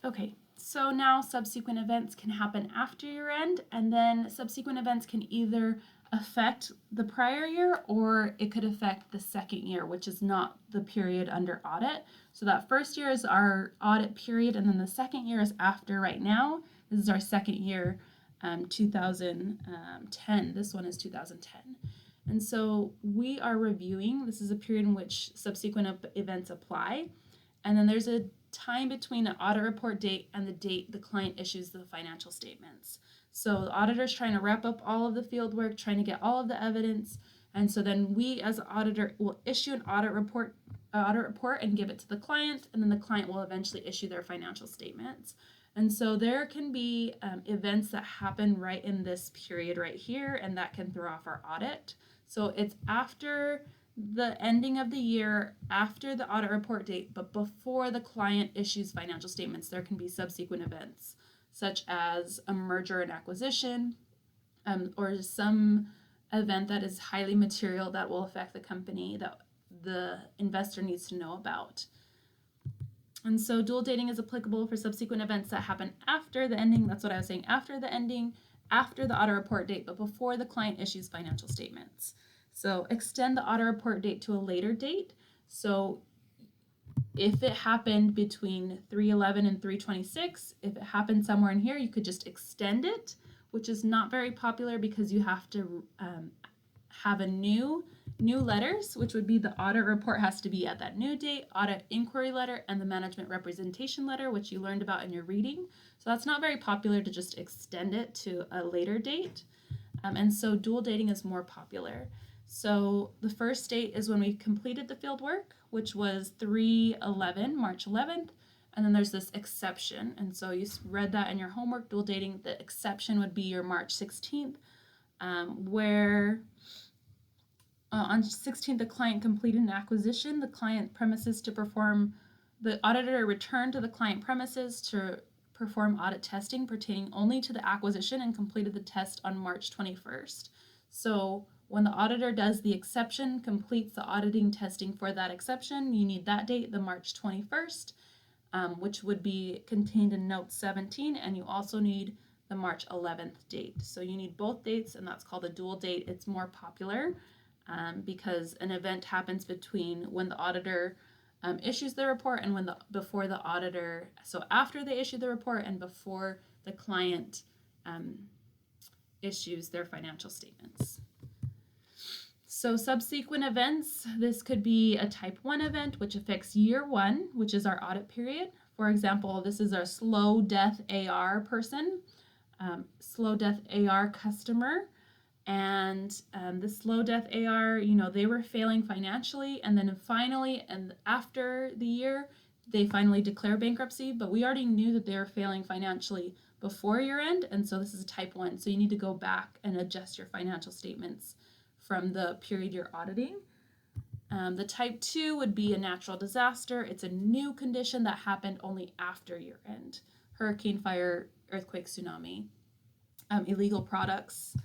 Okay, so now subsequent events can happen after year end, and then subsequent events can either affect the prior year or it could affect the second year, which is not the period under audit. So that first year is our audit period, and then the second year is after right now. This is our second year, 2010. This one is 2010. And so we are reviewing, this is a period in which subsequent events apply. And then there's a time between the audit report date and the date the client issues the financial statements. So the auditor's trying to wrap up all of the field work, trying to get all of the evidence. And so then we as an auditor will issue an audit report and give it to the client, and then the client will eventually issue their financial statements. And so there can be events that happen right in this period right here, and that can throw off our audit. So it's after the ending of the year, after the audit report date, but before the client issues financial statements. There can be subsequent events, such as a merger and acquisition, or some event that is highly material that will affect the company that the investor needs to know about. And so dual dating is applicable for subsequent events that happen after the ending. That's what I was saying, after the ending, after the audit report date, but before the client issues financial statements. So extend the audit report date to a later date. So if it happened between 3/11 and 3/26, if it happened somewhere in here, you could just extend it, which is not very popular because you have to have a new letters, which would be the audit report has to be at that new date, audit inquiry letter, and the management representation letter, which you learned about in your reading. So that's not very popular to just extend it to a later date. And so dual dating is more popular. So the first date is when we completed the field work, which was 3/11, March 11th. And then there's this exception. And so you read that in your homework, dual dating. The exception would be your March 16th, where on 16th, the client completed an acquisition. The client premises to perform, the auditor returned to the client premises to perform audit testing pertaining only to the acquisition and completed the test on March 21st. So when the auditor does the exception, completes the auditing testing for that exception, you need that date, the March 21st, which would be contained in note 17, and you also need the March 11th date. So you need both dates, and that's called a dual date. It's more popular because an event happens between when the auditor issues the report and before the auditor, so after they issue the report and before the client issues their financial statements. So subsequent events, this could be a type 1 event, which affects year 1, which is our audit period. For example, this is our slow death AR person, slow death AR customer. And the slow death AR, they were failing financially, and then finally, and after the year, they finally declare bankruptcy, but we already knew that they were failing financially before year end, and so this is a type 1, so you need to go back and adjust your financial statements from the period you're auditing. The type 2 would be a natural disaster. It's a new condition that happened only after year end. Hurricane, fire, earthquake, tsunami, illegal products.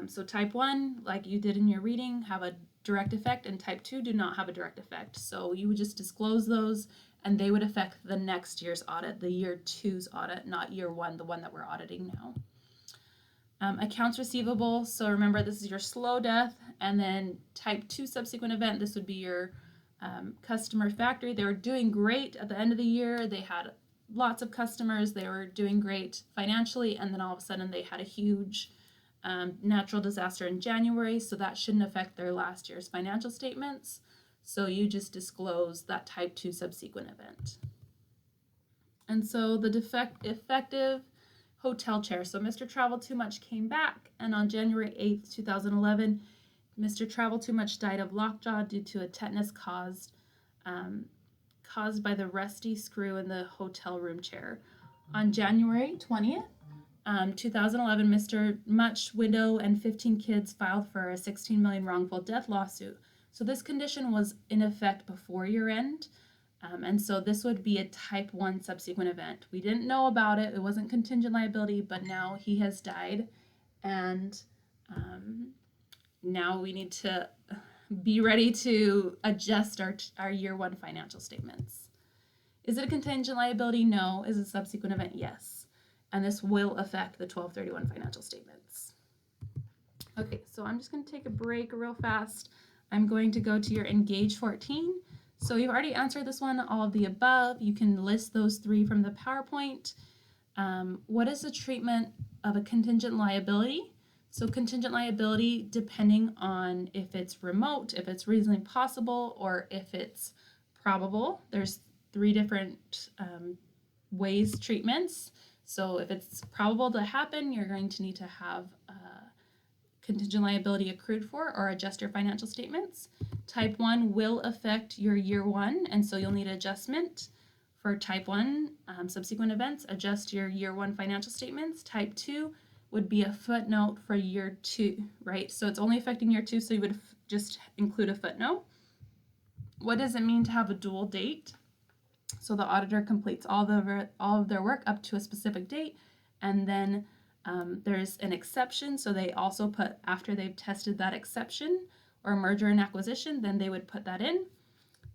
So type 1, like you did in your reading, have a direct effect, and type 2 do not have a direct effect. So you would just disclose those, and they would affect the next year's audit, the year 2's audit, not year 1, the one that we're auditing now. Accounts receivable, so remember this is your slow death, and then type 2 subsequent event, this would be your customer factory. They were doing great at the end of the year. They had lots of customers. They were doing great financially, and then all of a sudden they had a huge natural disaster in January, so that shouldn't affect their last year's financial statements. So you just disclose that type 2 subsequent event. And so the effective hotel chair. So Mr. Travel Too Much came back, and on January 8th, 2011, Mr. Travel Too Much died of lockjaw due to a tetanus caused by the rusty screw in the hotel room chair. On January 20th, 2011, Mr. Much, widow, and 15 kids filed for a $16 million wrongful death lawsuit. So this condition was in effect before year end. And so this would be a type 1 subsequent event. We didn't know about it. It wasn't contingent liability, but now he has died. And now we need to be ready to adjust our year 1 financial statements. Is it a contingent liability? No. Is it a subsequent event? Yes. And this will affect the 12/31 financial statements. Okay, so I'm just going to take a break real fast. I'm going to go to your Engage 14. So you've already answered this one, all of the above. You can list those 3 from the PowerPoint. What is the treatment of a contingent liability? So contingent liability, depending on if it's remote, if it's reasonably possible, or if it's probable. There's 3 different ways treatments. So if it's probable to happen, you're going to need to have contingent liability accrued for or adjust your financial statements. Type 1 will affect your year 1, and so you'll need adjustment. For type 1 subsequent events, adjust your year 1 financial statements. Type 2 would be a footnote for year 2, right? So it's only affecting year 2, so you would just include a footnote. What does it mean to have a dual date? So the auditor completes all of their work up to a specific date, and then there's an exception, so they also put, after they've tested that exception or merger and acquisition, then they would put that in.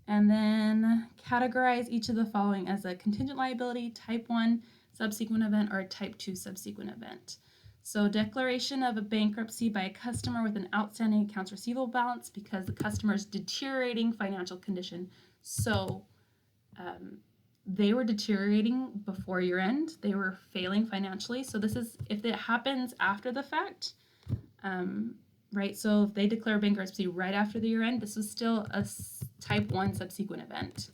And then categorize each of the following as a contingent liability, type 1 subsequent event, or a type 2 subsequent event. So declaration of a bankruptcy by a customer with an outstanding accounts receivable balance because the customer's deteriorating financial condition. So they were deteriorating before year end. They were failing financially. So this is, if it happens after the fact, right? So if they declare bankruptcy right after the year end, this is still a type 1 subsequent event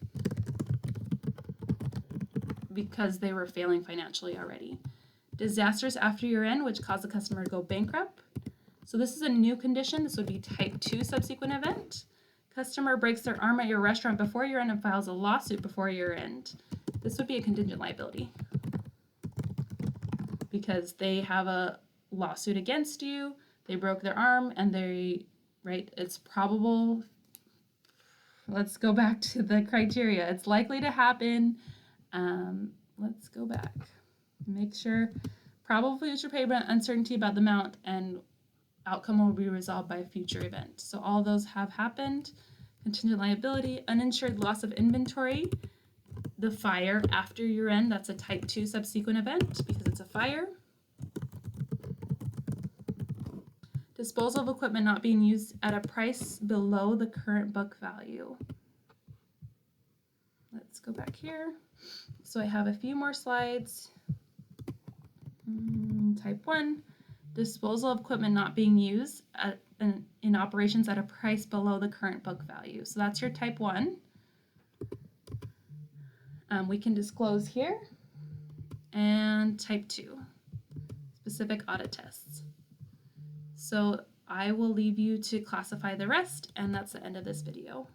because they were failing financially already. Disasters after year end, which cause the customer to go bankrupt. So this is a new condition. This would be type 2 subsequent event. Customer breaks their arm at your restaurant before year end and files a lawsuit before year end. This would be a contingent liability because they have a lawsuit against you, they broke their arm, and it's probable. Let's go back to the criteria. It's likely to happen. Let's go back. Make sure probable future payment, uncertainty about the amount, and outcome will be resolved by a future event. So all those have happened. Contingent liability, uninsured loss of inventory, the fire after year end, that's a type 2 subsequent event because it's a fire. Disposal of equipment not being used at a price below the current book value. Let's go back here. So I have a few more slides. Type 1, disposal of equipment not being used in operations at a price below the current book value. So that's your type 1. We can disclose here. And type 2, specific audit tests. So I will leave you to classify the rest, and that's the end of this video.